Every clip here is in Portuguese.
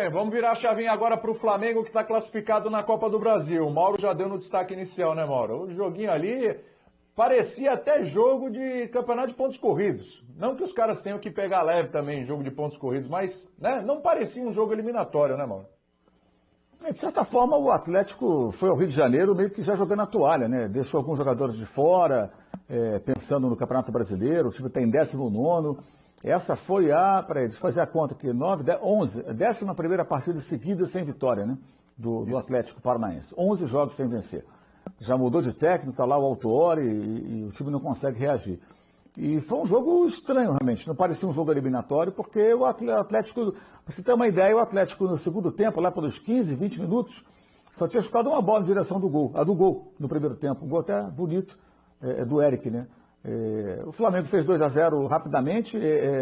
bem, vamos virar a chavinha agora para o Flamengo, que está classificado na Copa do Brasil. O Mauro já deu no destaque inicial, né, Mauro? O joguinho ali parecia até jogo de campeonato de pontos corridos. Não que os caras tenham que pegar leve também em jogo de pontos corridos, mas né, não parecia um jogo eliminatório, né, Mauro? De certa forma, o Atlético foi ao Rio de Janeiro meio que já jogando a toalha, né? Deixou alguns jogadores de fora, pensando no Campeonato Brasileiro, o time está em 19º. Essa foi deixa eu fazer a conta aqui, 9, 10, 11, 11ª partida seguida sem vitória, né? Do Atlético Paranaense. 11 jogos sem vencer. Já mudou de técnico, está lá o Autuori e o time não consegue reagir. E foi um jogo estranho, realmente. Não parecia um jogo eliminatório, porque o Atlético, para você ter uma ideia, o Atlético no segundo tempo, lá pelos 15, 20 minutos, só tinha chutado uma bola em direção do gol, a do gol no primeiro tempo. Um gol até bonito, do Eric, né? O Flamengo fez 2-0 rapidamente,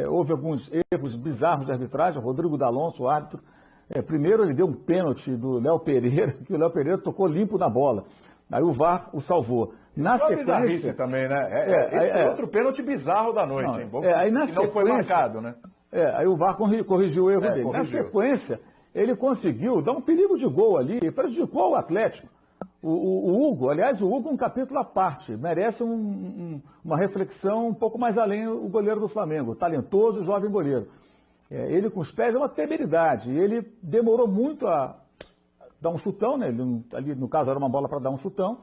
houve alguns erros bizarros de arbitragem, Rodrigo D'Alonso, o árbitro. Primeiro ele deu um pênalti do Léo Pereira, que o Léo Pereira tocou limpo na bola. Aí o VAR o salvou. Na sequência também, né? Esse é outro pênalti bizarro da noite, hein? Bom, aí na sequência, não foi marcado, né? Aí o VAR corrigiu o erro dele. Corrigiu. Na sequência, ele conseguiu dar um perigo de gol ali, e prejudicou o Atlético. O Hugo, aliás, o Hugo é um capítulo à parte, merece uma reflexão um pouco mais além, o goleiro do Flamengo, talentoso, jovem goleiro. Ele com os pés é uma temeridade, e ele demorou muito a dar um chutão, né? Ali no caso era uma bola para dar um chutão,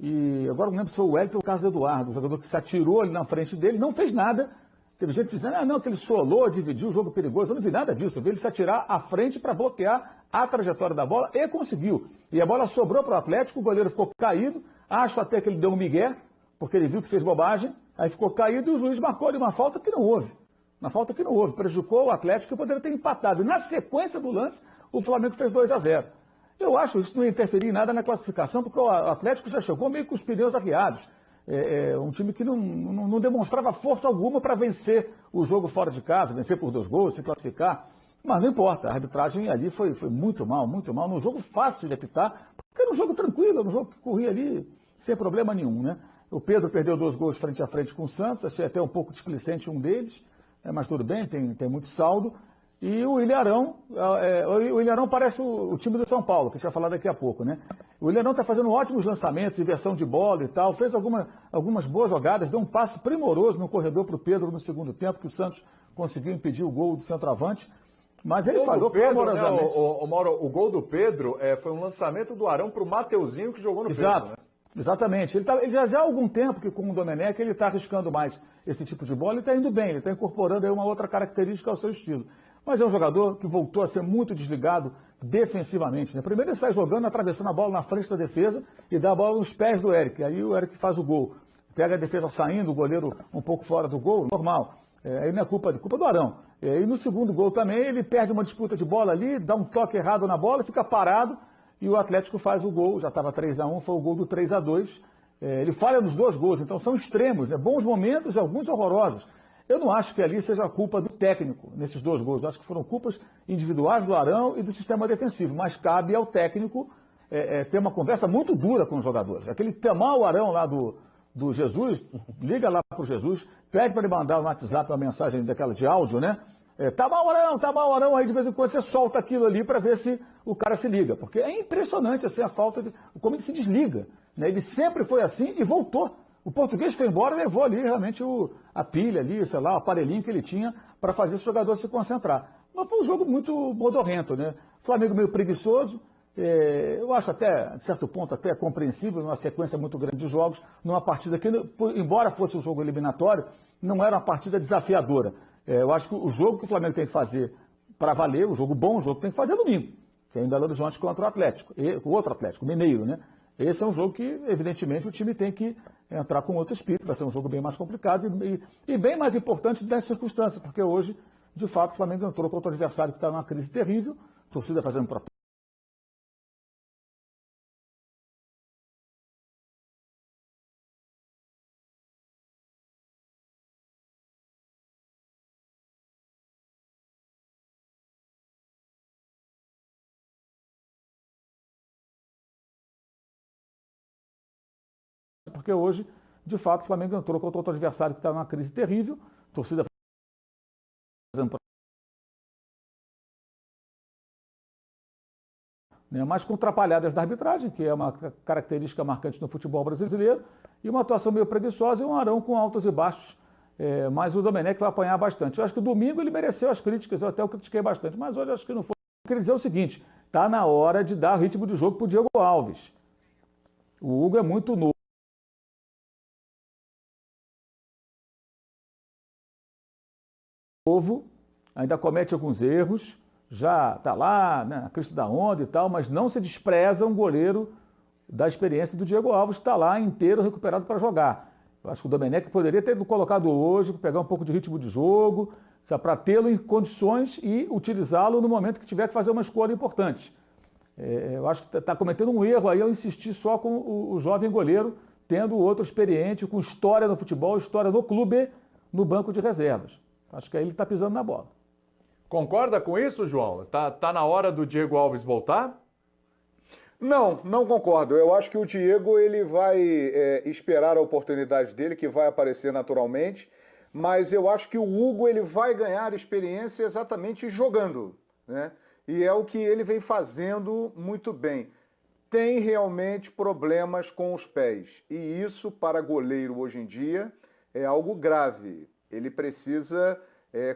e agora não lembro se foi o Wellington ou o Carlos Eduardo, o jogador que se atirou ali na frente dele, não fez nada. Teve gente dizendo, que ele solou, dividiu o jogo perigoso. Eu não vi nada disso. Eu vi ele se atirar à frente para bloquear a trajetória da bola e conseguiu. E a bola sobrou para o Atlético, o goleiro ficou caído. Acho até que ele deu um migué, porque ele viu que fez bobagem. Aí ficou caído e o juiz marcou ali uma falta que não houve. Uma falta que não houve. Prejudicou o Atlético, que poderia ter empatado. E na sequência do lance, o Flamengo fez 2-0. Eu acho que isso não ia interferir em nada na classificação, porque o Atlético já chegou meio com os pneus arriados. Um time que não demonstrava força alguma para vencer o jogo fora de casa, vencer por 2 gols, se classificar. Mas não importa, a arbitragem ali foi muito mal, num jogo fácil de apitar, porque era um jogo tranquilo, era um jogo que corria ali sem problema nenhum, né? O Pedro perdeu 2 gols frente a frente com o Santos, achei até um pouco displicente um deles, mas tudo bem, tem muito saldo. E o Ilharão, o Ilharão parece o time do São Paulo, que a gente vai falar daqui a pouco, né? O Ilharão está fazendo ótimos lançamentos, inversão de bola e tal, fez algumas boas jogadas, deu um passe primoroso no corredor para o Pedro no segundo tempo, que o Santos conseguiu impedir o gol do centroavante, mas ele falhou clamorosamente. Mauro, o gol do Pedro foi um lançamento do Arão para o Mateuzinho, que jogou no Pedro, né? Exatamente. Ele já há algum tempo que com o Domenech ele está arriscando mais esse tipo de bola e está indo bem, ele está incorporando aí uma outra característica ao seu estilo. Mas é um jogador que voltou a ser muito desligado defensivamente, né? Primeiro ele sai jogando, atravessando a bola na frente da defesa e dá a bola nos pés do Eric. Aí o Eric faz o gol. Pega a defesa saindo, o goleiro um pouco fora do gol, normal. Aí não é culpa do Arão. E no segundo gol também ele perde uma disputa de bola ali, dá um toque errado na bola, fica parado e o Atlético faz o gol. Já estava 3-1, foi o gol do 3-2. Ele falha nos 2 gols, então são extremos, né? Bons momentos e alguns horrorosos. Eu não acho que ali seja a culpa do técnico nesses 2 gols. Eu acho que foram culpas individuais do Arão e do sistema defensivo. Mas cabe ao técnico ter uma conversa muito dura com os jogadores. Aquele temar o Arão lá do Jesus, liga lá para o Jesus, pede para ele mandar no WhatsApp uma mensagem daquela de áudio, né? Tá mal o Arão, aí de vez em quando você solta aquilo ali para ver se o cara se liga. Porque é impressionante assim, a falta de como ele se desliga, né? Ele sempre foi assim e voltou. O português foi embora e levou ali realmente a pilha ali, sei lá, o aparelhinho que ele tinha para fazer esse jogador se concentrar. Mas foi um jogo muito modorrento, né? Flamengo meio preguiçoso, eu acho até, de certo ponto, até compreensível, numa sequência muito grande de jogos, numa partida que, embora fosse um jogo eliminatório, não era uma partida desafiadora. Eu acho que o jogo que o Flamengo tem que fazer para valer, o jogo bom, o jogo que tem que fazer domingo, que é em Belo Horizonte contra o Atlético, o outro Atlético, o Mineiro, né? Esse é um jogo que, evidentemente, o time tem que entrar com outro espírito, vai ser um jogo bem mais complicado e bem mais importante nessas circunstâncias, porque hoje, de fato, o Flamengo entrou contra o adversário que está numa crise terrível, a torcida fazendo protesto. Porque hoje, de fato, o Flamengo entrou contra outro adversário que está numa crise terrível, a torcida fazendo né? Mas com atrapalhadas da arbitragem, que é uma característica marcante no futebol brasileiro, e uma atuação meio preguiçosa e um Arão com altos e baixos. Mas o Domenech vai apanhar bastante. Eu acho que o domingo ele mereceu as críticas, eu até o critiquei bastante, mas hoje acho que não foi. Eu queria dizer o seguinte, está na hora de dar ritmo de jogo para o Diego Alves. O Hugo é muito novo, ainda comete alguns erros, já está lá, né, na crista da onda e tal, mas não se despreza um goleiro da experiência do Diego Alves, que está lá inteiro, recuperado para jogar. Eu acho que o Domenech poderia ter colocado hoje, pegar um pouco de ritmo de jogo, para tê-lo em condições e utilizá-lo no momento que tiver que fazer uma escolha importante. Eu acho que está cometendo um erro aí ao insistir só com o jovem goleiro, tendo outro experiente, com história no futebol, história no clube, no banco de reservas. Acho que aí ele está pisando na bola. Concorda com isso, João? Tá na hora do Diego Alves voltar? Não concordo. Eu acho que o Diego ele vai esperar a oportunidade dele, que vai aparecer naturalmente, mas eu acho que o Hugo ele vai ganhar experiência exatamente jogando, né? E é o que ele vem fazendo muito bem. Tem realmente problemas com os pés, e isso para goleiro hoje em dia é algo grave. Ele precisa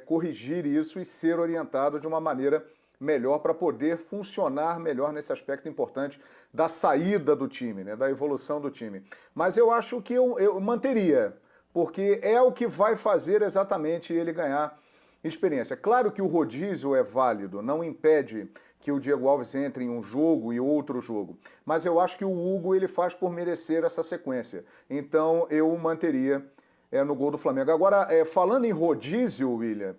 corrigir isso e ser orientado de uma maneira melhor para poder funcionar melhor nesse aspecto importante da saída do time, né, da evolução do time. Mas eu acho que eu manteria, porque é o que vai fazer exatamente ele ganhar experiência. Claro que o rodízio é válido, não impede que o Diego Alves entre em um jogo e outro jogo, mas eu acho que o Hugo ele faz por merecer essa sequência. Então eu o manteria no gol do Flamengo. Agora, falando em rodízio, William,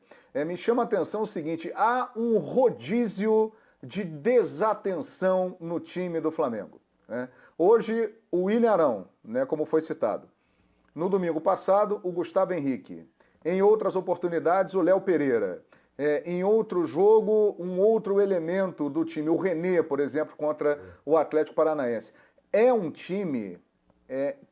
me chama a atenção o seguinte, há um rodízio de desatenção no time do Flamengo, né? Hoje, o William Arão, né, como foi citado. No domingo passado, o Gustavo Henrique. Em outras oportunidades, o Léo Pereira. Em outro jogo, um outro elemento do time, o René, por exemplo, contra o Atlético Paranaense. É um time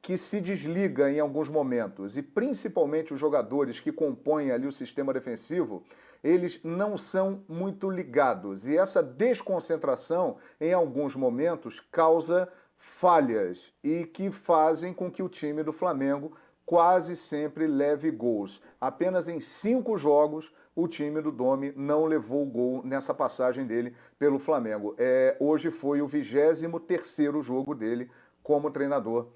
que se desliga em alguns momentos, e principalmente os jogadores que compõem ali o sistema defensivo, eles não são muito ligados, e essa desconcentração, em alguns momentos, causa falhas, e que fazem com que o time do Flamengo quase sempre leve gols. Apenas em 5 jogos, o time do Domi não levou gol nessa passagem dele pelo Flamengo. Hoje foi o 23º jogo dele como treinador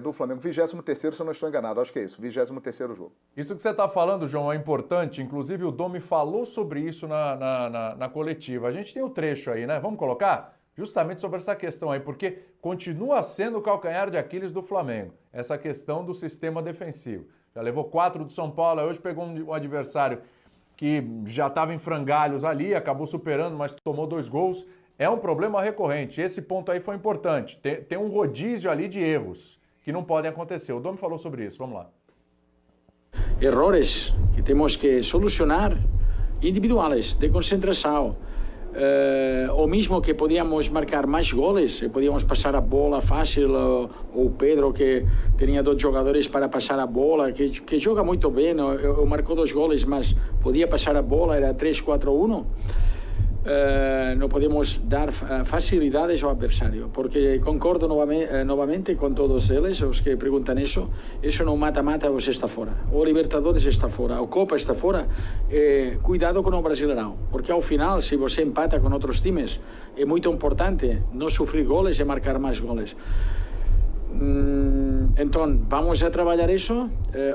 do Flamengo. 23º, se eu não estou enganado, acho que é isso, 23º jogo. Isso que você está falando, João, é importante. Inclusive, o Domi falou sobre isso na coletiva. A gente tem o trecho aí, né? Vamos colocar? Justamente sobre essa questão aí, porque continua sendo o calcanhar de Aquiles do Flamengo, essa questão do sistema defensivo. Já levou 4 do São Paulo, hoje pegou um adversário que já estava em frangalhos ali, acabou superando, mas tomou 2 gols. É um problema recorrente. Esse ponto aí foi importante. Tem um rodízio ali de erros que não podem acontecer. O Domi falou sobre isso. Vamos lá. Errores que temos que solucionar, individuais, de concentração. Ou mesmo que podíamos marcar mais goles, podíamos passar a bola fácil, ou Pedro que tinha 2 jogadores para passar a bola, que joga muito bem, marcou 2 goles, mas podia passar a bola, era 3-4-1. No podemos dar facilidades ao adversário, porque concordo novamente com todos eles, os que perguntam isso não mata-mata, você está fora, o Libertadores está fora, o Copa está fora. Cuidado com o Brasileirão, porque ao final, se você empata com outros times, é muito importante não sofrer goles e marcar mais goles. Então, vamos a trabalhar isso.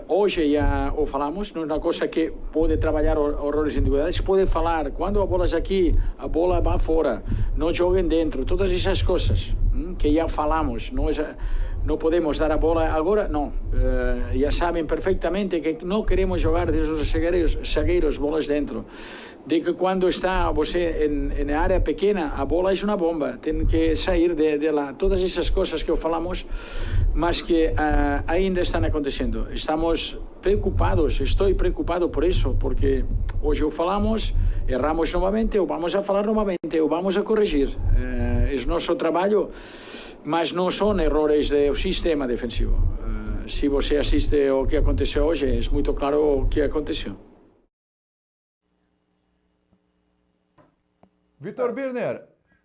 Hoje já o falamos, não é uma coisa que pode trabalhar errores individuais, pode falar, quando a bola é aqui, a bola vai fora, não joguem dentro, todas essas coisas que já falamos, não podemos dar a bola agora, não. Já sabem perfeitamente que não queremos jogar desde os zagueiros bolas dentro. De que quando está você em área pequena, a bola é uma bomba, tem que sair de lá. Todas essas coisas que falamos, mas que ainda estão acontecendo. Estamos preocupados, estou preocupado por isso, porque hoje o falamos, erramos novamente, ou vamos a falar novamente, ou vamos a corrigir. É nosso trabalho, mas não são errores do sistema defensivo. Se você assiste ao que aconteceu hoje, é muito claro o que aconteceu. Vitor Birner,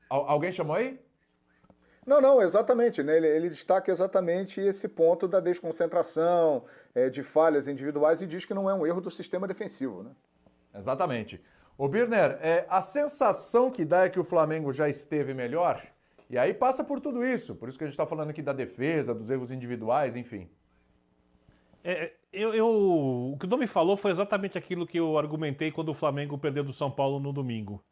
Alguém chamou aí? Não, exatamente, né? Ele destaca exatamente esse ponto da desconcentração, de falhas individuais e diz que não é um erro do sistema defensivo, né? Exatamente. Ô Birner, a sensação que dá é que o Flamengo já esteve melhor, e aí passa por tudo isso, por isso que a gente está falando aqui da defesa, dos erros individuais, enfim. O que o Domi falou foi exatamente aquilo que eu argumentei quando o Flamengo perdeu do São Paulo no domingo.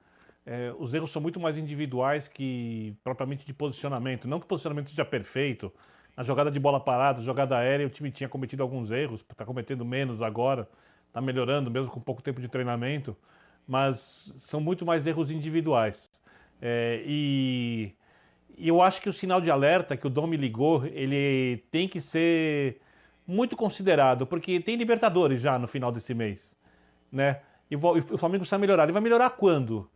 Os erros são muito mais individuais que propriamente de posicionamento. Não que o posicionamento seja perfeito. Na jogada de bola parada, jogada aérea, o time tinha cometido alguns erros, está cometendo menos agora, está melhorando mesmo com pouco tempo de treinamento, mas são muito mais erros individuais. E eu acho que o sinal de alerta que o Dom me ligou, ele tem que ser muito considerado, porque tem Libertadores já no final desse mês, né? E o Flamengo precisa melhorar. Ele vai melhorar quando?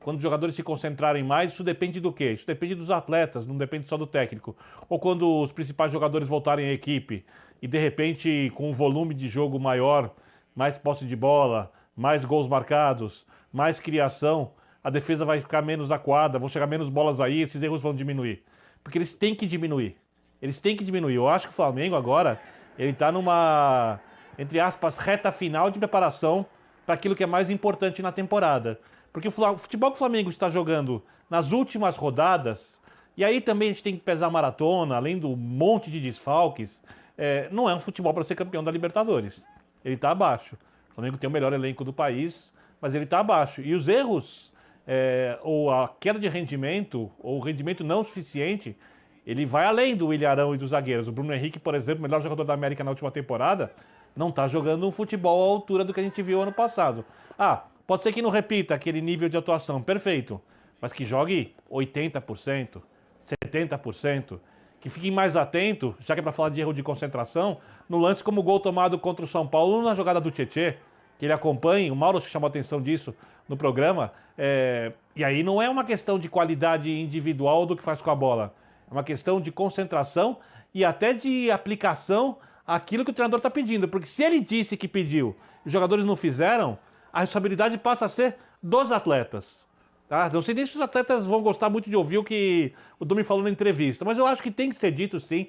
Quando os jogadores se concentrarem mais, isso depende do quê? Isso depende dos atletas, não depende só do técnico. Ou quando os principais jogadores voltarem à equipe e, de repente, com um volume de jogo maior, mais posse de bola, mais gols marcados, mais criação, a defesa vai ficar menos acuada, vão chegar menos bolas aí, esses erros vão diminuir. Porque eles têm que diminuir. Eles têm que diminuir. Eu acho que o Flamengo agora, ele está numa, entre aspas, reta final de preparação para aquilo que é mais importante na temporada. Porque o futebol que o Flamengo está jogando nas últimas rodadas, e aí também a gente tem que pesar a maratona, além do monte de desfalques, não é um futebol para ser campeão da Libertadores. Ele está abaixo. O Flamengo tem o melhor elenco do país, mas ele está abaixo. E os erros, ou a queda de rendimento, ou o rendimento não suficiente, ele vai além do Willian Arão e dos zagueiros. O Bruno Henrique, por exemplo, o melhor jogador da América na última temporada, não está jogando um futebol à altura do que a gente viu ano passado. Pode ser que não repita aquele nível de atuação, perfeito, mas que jogue 80%, 70%, que fique mais atento, já que é para falar de erro de concentração, no lance como o gol tomado contra o São Paulo na jogada do Tietê, que ele acompanhe, o Mauro chamou a atenção disso no programa, e aí não é uma questão de qualidade individual do que faz com a bola, é uma questão de concentração e até de aplicação àquilo que o treinador está pedindo, porque se ele disse que pediu e os jogadores não fizeram, a responsabilidade passa a ser dos atletas. Tá? Não sei nem se os atletas vão gostar muito de ouvir o que o Domi falou na entrevista, mas eu acho que tem que ser dito sim,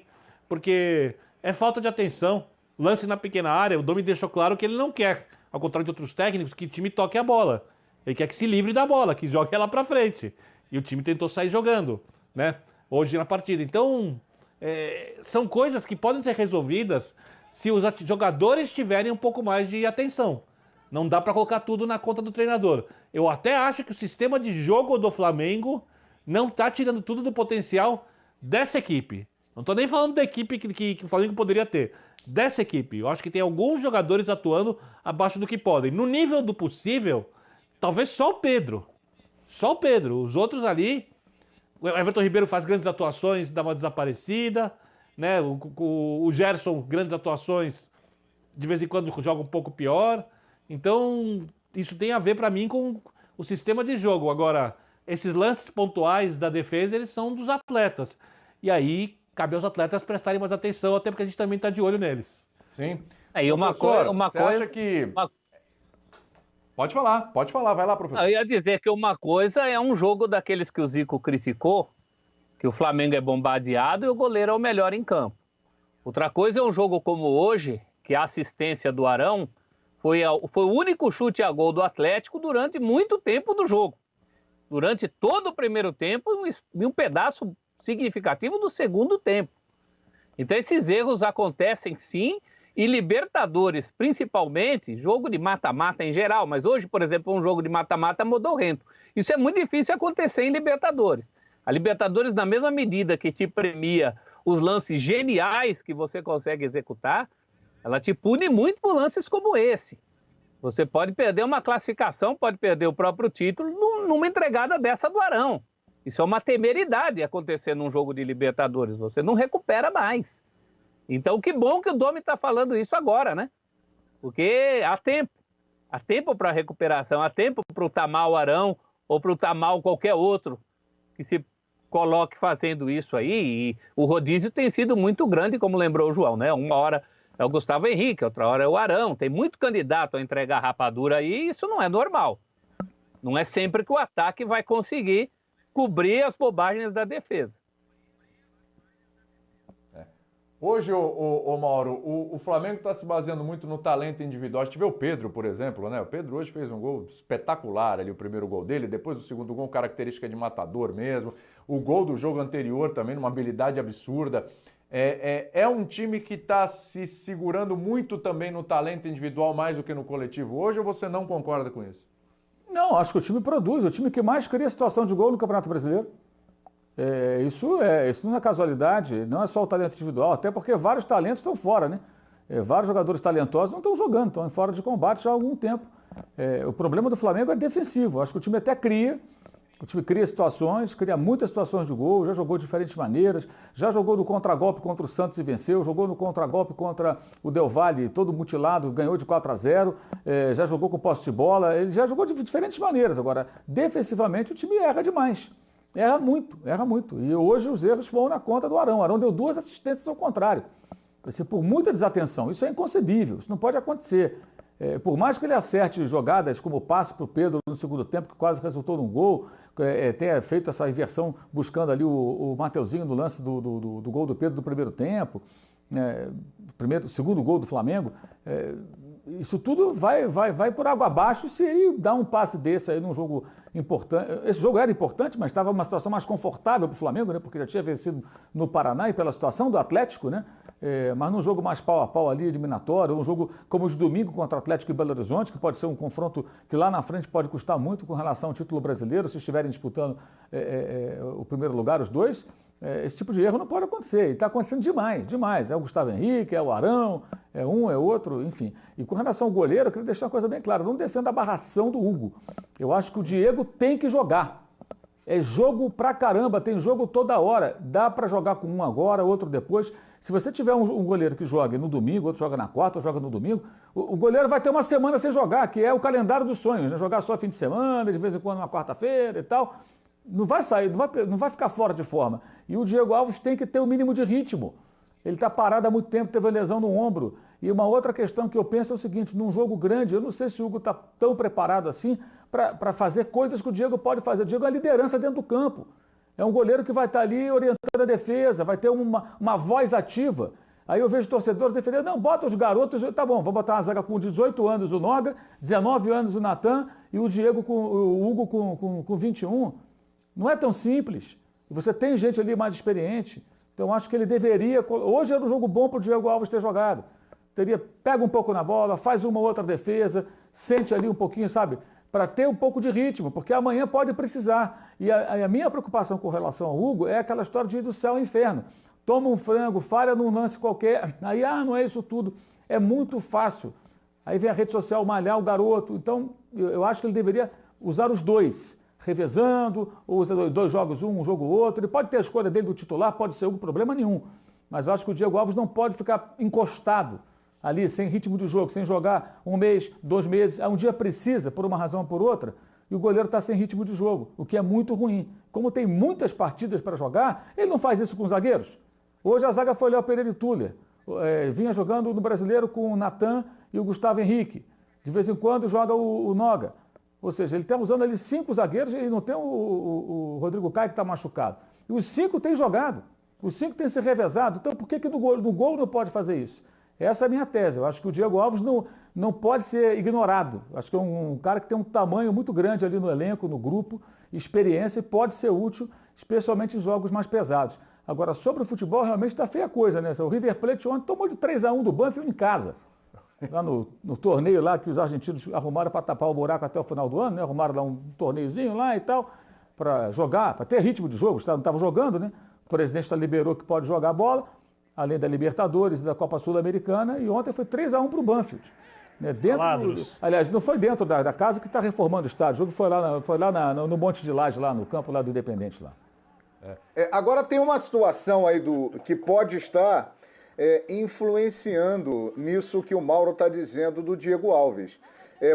porque é falta de atenção. Lance na pequena área, o Domi deixou claro que ele não quer, ao contrário de outros técnicos, que o time toque a bola. Ele quer que se livre da bola, que jogue ela para frente. E o time tentou sair jogando, né? Hoje na partida. Então, são coisas que podem ser resolvidas se os jogadores tiverem um pouco mais de atenção. Não dá para colocar tudo na conta do treinador. Eu até acho que o sistema de jogo do Flamengo não está tirando tudo do potencial dessa equipe. Não estou nem falando da equipe que o Flamengo poderia ter. Dessa equipe. Eu acho que tem alguns jogadores atuando abaixo do que podem. No nível do possível, talvez só o Pedro. Só o Pedro. Os outros ali... O Everton Ribeiro faz grandes atuações, dá uma desaparecida. Né? O Gerson, grandes atuações, de vez em quando joga um pouco pior. Então, isso tem a ver para mim com o sistema de jogo. Agora, esses lances pontuais da defesa, eles são dos atletas. E aí, cabe aos atletas prestarem mais atenção, até porque a gente também está de olho neles. Sim. E uma coisa... acha que... Pode falar, vai lá, professor. Eu ia dizer que uma coisa é um jogo daqueles que o Zico criticou, que o Flamengo é bombardeado e o goleiro é o melhor em campo. Outra coisa é um jogo como hoje, que a assistência do Arão foi o único chute a gol do Atlético durante muito tempo do jogo. Durante todo o primeiro tempo e um pedaço significativo do segundo tempo. Então esses erros acontecem sim, e Libertadores principalmente, jogo de mata-mata em geral, mas hoje, por exemplo, um jogo de mata-mata modorrento. Isso é muito difícil acontecer em Libertadores. A Libertadores, na mesma medida que te premia os lances geniais que você consegue executar, ela te pune muito por lances como esse. Você pode perder uma classificação, pode perder o próprio título numa entregada dessa do Arão. Isso é uma temeridade acontecer num jogo de Libertadores. Você não recupera mais. Então, que bom que o Domi está falando isso agora, né? Porque há tempo. Há tempo para recuperação, há tempo para o Tamal Arão ou para o Tamal qualquer outro que se coloque fazendo isso aí. E o rodízio tem sido muito grande, como lembrou o João, né? Uma hora é o Gustavo Henrique, outra hora é o Arão. Tem muito candidato a entregar rapadura aí e isso não é normal. Não é sempre que o ataque vai conseguir cobrir as bobagens da defesa. Hoje, Mauro, o Flamengo está se baseando muito no talento individual. A gente vê o Pedro, por exemplo, né? O Pedro hoje fez um gol espetacular ali, o primeiro gol dele, depois o segundo gol, característica de matador mesmo. O gol do jogo anterior também, numa habilidade absurda. É um time que está se segurando muito também no talento individual mais do que no coletivo hoje, ou você não concorda com isso? Não, acho que o time produz, o time que mais cria situação de gol no Campeonato Brasileiro. Isso não é casualidade, não é só o talento individual, até porque vários talentos estão fora, né? Vários jogadores talentosos não estão jogando, estão fora de combate já há algum tempo. O problema do Flamengo é defensivo, acho que o time até cria situações, cria muitas situações de gol, já jogou de diferentes maneiras, já jogou no contragolpe contra o Santos e venceu, jogou no contragolpe contra o Del Valle, todo mutilado, ganhou de 4-0, já jogou com posse de bola, ele já jogou de diferentes maneiras. Agora, defensivamente, o time erra demais. Erra muito. E hoje os erros vão na conta do Arão. O Arão deu 2 assistências ao contrário. Assim, por muita desatenção. Isso é inconcebível, isso não pode acontecer. Por mais que ele acerte jogadas como o passe para o Pedro no segundo tempo, que quase resultou num gol, tenha feito essa inversão buscando ali o Mateuzinho no lance do gol do Pedro do primeiro tempo, segundo gol do Flamengo, isso tudo vai por água abaixo se ele dá um passe desse aí num jogo importante. Esse jogo era importante, mas estava uma situação mais confortável para o Flamengo, né? Porque já tinha vencido no Paraná e pela situação do Atlético, né? Mas num jogo mais pau a pau ali, eliminatório, um jogo como o de domingo contra o Atlético e Belo Horizonte, que pode ser um confronto que lá na frente pode custar muito com relação ao título brasileiro, se estiverem disputando o primeiro lugar, os dois. Esse tipo de erro não pode acontecer, e está acontecendo demais. É o Gustavo Henrique, é o Arão, é um, é outro, enfim. E com relação ao goleiro, eu queria deixar uma coisa bem clara, eu não defendo a barração do Hugo. Eu acho que o Diego tem que jogar. É jogo pra caramba, tem jogo toda hora. Dá para jogar com um agora, outro depois. Se você tiver um goleiro que joga no domingo, outro joga na quarta, outro joga no domingo, o goleiro vai ter uma semana sem jogar, que é o calendário dos sonhos, né? Jogar só fim de semana, de vez em quando uma quarta-feira e tal. Não vai sair, não vai ficar fora de forma. E o Diego Alves tem que ter o mínimo de ritmo. Ele está parado há muito tempo, teve uma lesão no ombro. E uma outra questão que eu penso é o seguinte, num jogo grande, eu não sei se o Hugo está tão preparado assim para fazer coisas que o Diego pode fazer. O Diego é a liderança dentro do campo. É um goleiro que vai estar ali orientando a defesa, vai ter uma voz ativa. Aí eu vejo torcedores defendendo, não, bota os garotos, tá bom, vou botar uma zaga com 18 anos o Noga, 19 anos o Natan e o Hugo com 21. Não é tão simples. Você tem gente ali mais experiente. Então acho que ele deveria... Hoje era um jogo bom para o Diego Alves ter jogado. Pega um pouco na bola, faz uma outra defesa, sente ali um pouquinho, sabe? Para ter um pouco de ritmo, porque amanhã pode precisar. E a minha preocupação com relação ao Hugo é aquela história de ir do céu ao inferno. Toma um frango, falha num lance qualquer, aí, não é isso tudo. É muito fácil. Aí vem a rede social malhar o garoto. Então, eu acho que ele deveria usar os dois, revezando, ou usa 2 jogos um jogo outro. Ele pode ter a escolha dele do titular, pode ser algum problema nenhum. Mas eu acho que o Diego Alves não pode ficar encostado ali, sem ritmo de jogo, sem jogar 1 mês, 2 meses. Um dia precisa, por uma razão ou por outra, e o goleiro está sem ritmo de jogo, o que é muito ruim. Como tem muitas partidas para jogar, ele não faz isso com os zagueiros. Hoje a zaga foi o Léo Pereira e Tuller. Vinha jogando no Brasileiro com o Natan e o Gustavo Henrique. De vez em quando joga o Noga. Ou seja, ele está usando ali 5 zagueiros e não tem o Rodrigo Caio que está machucado. E os 5 têm jogado. Os 5 têm se revezado. Então por que no gol não pode fazer isso? Essa é a minha tese. Eu acho que o Diego Alves não pode ser ignorado. Eu acho que é um cara que tem um tamanho muito grande ali no elenco, no grupo, experiência, e pode ser útil, especialmente em jogos mais pesados. Agora, sobre o futebol, realmente está feia a coisa, né? O River Plate ontem tomou de 3-1 do Banfield em casa. Lá no torneio lá que os argentinos arrumaram para tapar o buraco até o final do ano, né? Arrumaram lá um torneiozinho lá e tal, para jogar, para ter ritmo de jogo. Não estavam jogando, né? O presidente liberou que pode jogar a bola, além da Libertadores e da Copa Sul-Americana, e ontem foi 3-1 para o Banfield. Né? Aliás, não foi dentro da casa que está reformando o estádio. O jogo foi lá no Monte de Laje, lá no campo lá do Independente. Lá. Agora tem uma situação aí que pode estar influenciando nisso que o Mauro está dizendo do Diego Alves.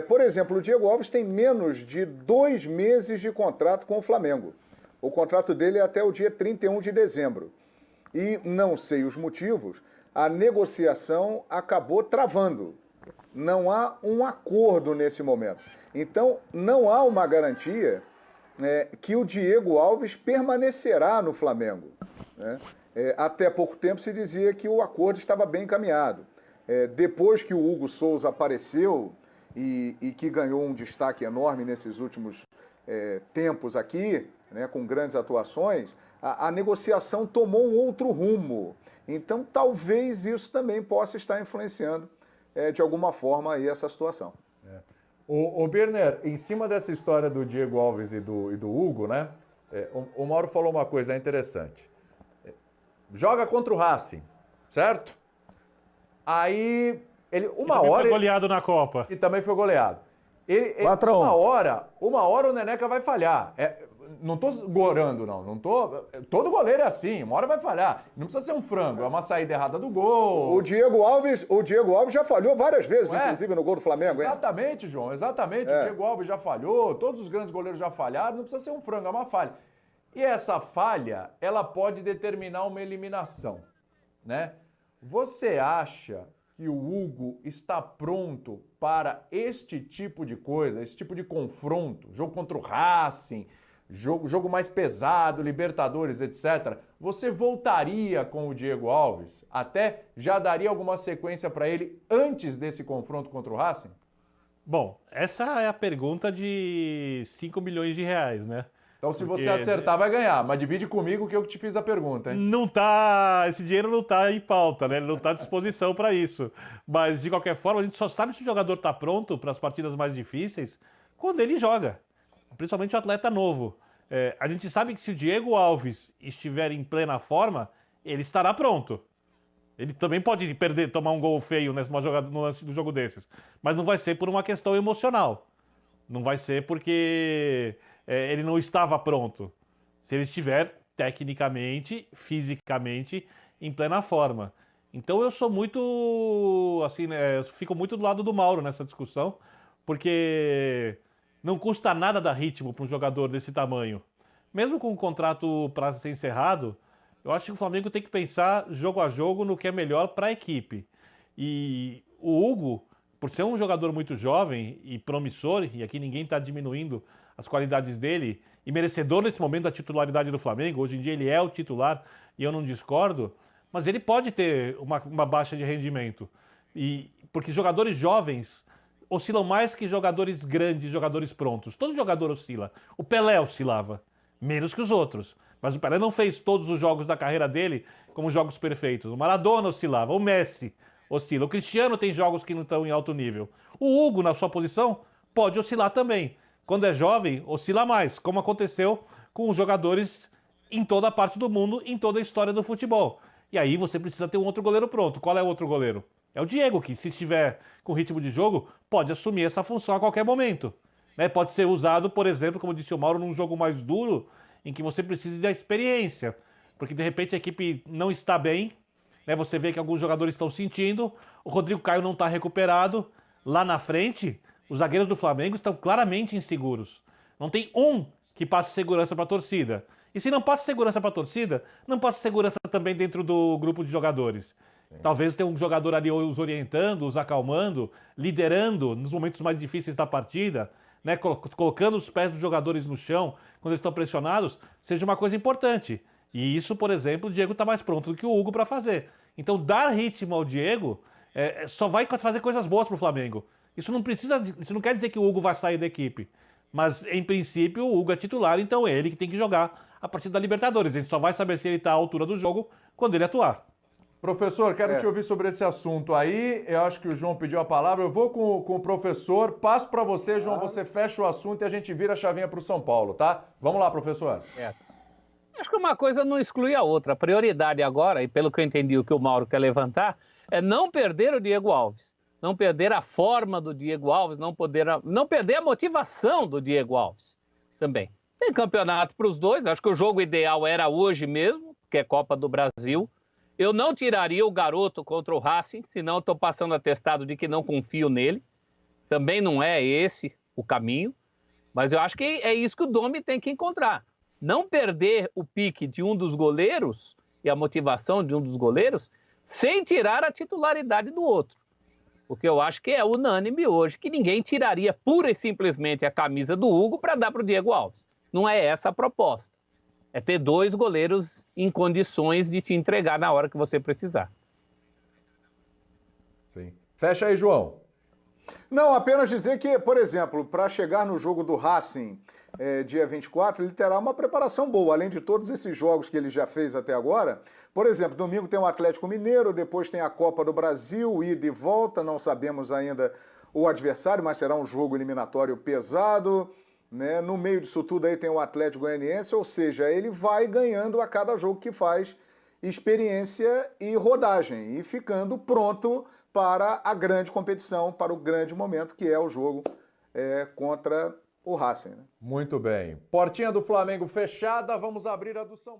Por exemplo, o Diego Alves tem menos de 2 meses de contrato com o Flamengo. O contrato dele é até o dia 31 de dezembro. E não sei os motivos, a negociação acabou travando. Não há um acordo nesse momento. Então, não há uma garantia que o Diego Alves permanecerá no Flamengo, né? Até pouco tempo se dizia que o acordo estava bem encaminhado. Depois que o Hugo Souza apareceu e que ganhou um destaque enorme nesses últimos tempos aqui, né, com grandes atuações, a negociação tomou um outro rumo. Então, talvez isso também possa estar influenciando, de alguma forma, aí, essa situação. O Birner, em cima dessa história do Diego Alves e do Hugo, né? O Mauro falou uma coisa interessante. Joga contra o Racing, certo? Aí, foi goleado na Copa. E também foi goleado. Uma hora o Neneca vai falhar. Não tô gorando, não. Todo goleiro é assim, uma hora vai falhar. Não precisa ser um frango, é uma saída errada do gol. O Diego Alves já falhou várias vezes, inclusive no gol do Flamengo, hein? Exatamente, João, exatamente. O Diego Alves já falhou, todos os grandes goleiros já falharam, não precisa ser um frango, é uma falha. E essa falha, ela pode determinar uma eliminação, né? Você acha que o Hugo está pronto para este tipo de coisa, esse tipo de confronto, jogo contra o Racing, jogo mais pesado, Libertadores, etc. Você voltaria com o Diego Alves? Até já daria alguma sequência para ele antes desse confronto contra o Racing? Bom, essa é a pergunta de 5 milhões de reais, né? Então, se você acertar, vai ganhar. Mas divide comigo que eu te fiz a pergunta, hein? Esse dinheiro não está em pauta, né? Ele não está à disposição para isso. Mas, de qualquer forma, a gente só sabe se o jogador está pronto para as partidas mais difíceis quando ele joga. Principalmente o atleta novo. A gente sabe que se o Diego Alves estiver em plena forma, ele estará pronto. Ele também pode tomar um gol feio no jogo desses. Mas não vai ser por uma questão emocional. Não vai ser porque ele não estava pronto. Se ele estiver tecnicamente, fisicamente, em plena forma. Então eu sou muito, assim, né, eu fico muito do lado do Mauro nessa discussão, porque não custa nada dar ritmo para um jogador desse tamanho. Mesmo com o contrato para ser encerrado, eu acho que o Flamengo tem que pensar jogo a jogo no que é melhor para a equipe. E o Hugo, por ser um jogador muito jovem e promissor, e aqui ninguém está diminuindo as qualidades dele, e merecedor nesse momento da titularidade do Flamengo, hoje em dia ele é o titular e eu não discordo, mas ele pode ter uma baixa de rendimento. Porque jogadores jovens oscilam mais que jogadores grandes, jogadores prontos. Todo jogador oscila. O Pelé oscilava, menos que os outros. Mas o Pelé não fez todos os jogos da carreira dele como jogos perfeitos. O Maradona oscilava, o Messi oscila. O Cristiano tem jogos que não estão em alto nível. O Hugo, na sua posição, pode oscilar também. Quando é jovem, oscila mais, como aconteceu com os jogadores em toda a parte do mundo, em toda a história do futebol. E aí você precisa ter um outro goleiro pronto. Qual é o outro goleiro? É o Diego, que se estiver com ritmo de jogo, pode assumir essa função a qualquer momento. Né? Pode ser usado, por exemplo, como disse o Mauro, num jogo mais duro, em que você precisa da experiência. Porque de repente a equipe não está bem, né? Você vê que alguns jogadores estão sentindo, o Rodrigo Caio não está recuperado. Lá na frente, os zagueiros do Flamengo estão claramente inseguros. Não tem um que passe segurança para a torcida. E se não passa segurança para a torcida, não passa segurança também dentro do grupo de jogadores. Talvez tenha um jogador ali os orientando, os acalmando, liderando nos momentos mais difíceis da partida, né, colocando os pés dos jogadores no chão quando eles estão pressionados, seja uma coisa importante. E isso, por exemplo, o Diego está mais pronto do que o Hugo para fazer. Então, dar ritmo ao Diego só vai fazer coisas boas para o Flamengo. Isso não quer dizer que o Hugo vai sair da equipe. Mas, em princípio, o Hugo é titular, então é ele que tem que jogar a partir da Libertadores. A gente só vai saber se ele está à altura do jogo quando ele atuar. Professor, quero te ouvir sobre esse assunto aí. Eu acho que o João pediu a palavra. Eu vou com o professor. Passo para você, João. Você fecha o assunto e a gente vira a chavinha para o São Paulo, tá? Vamos lá, professor. Acho que uma coisa não exclui a outra. A prioridade agora, e pelo que eu entendi o que o Mauro quer levantar, é não perder o Diego Alves. Não perder a forma do Diego Alves, não perder a motivação do Diego Alves também. Tem campeonato para os dois. Acho que o jogo ideal era hoje mesmo, que é Copa do Brasil. Eu não tiraria o garoto contra o Racing, senão estou passando atestado de que não confio nele. Também não é esse o caminho, mas eu acho que é isso que o Domi tem que encontrar. Não perder o pique de um dos goleiros e a motivação de um dos goleiros sem tirar a titularidade do outro. Porque eu acho que é unânime hoje que ninguém tiraria pura e simplesmente a camisa do Hugo para dar para o Diego Alves. não é essa a proposta. É ter 2 goleiros em condições de te entregar na hora que você precisar. Sim. Fecha aí, João. Não, apenas dizer que, por exemplo, para chegar no jogo do Racing dia 24, ele terá uma preparação boa, além de todos esses jogos que ele já fez até agora. Por exemplo, domingo tem o Atlético Mineiro, depois tem a Copa do Brasil, ida e volta, não sabemos ainda o adversário, mas será um jogo eliminatório pesado, né? No meio disso tudo aí tem o Atlético Goianiense, ou seja, ele vai ganhando a cada jogo que faz experiência e rodagem, e ficando pronto para a grande competição, para o grande momento, que é o jogo contra o Racing. Né? Muito bem. Portinha do Flamengo fechada, vamos abrir a do São Paulo.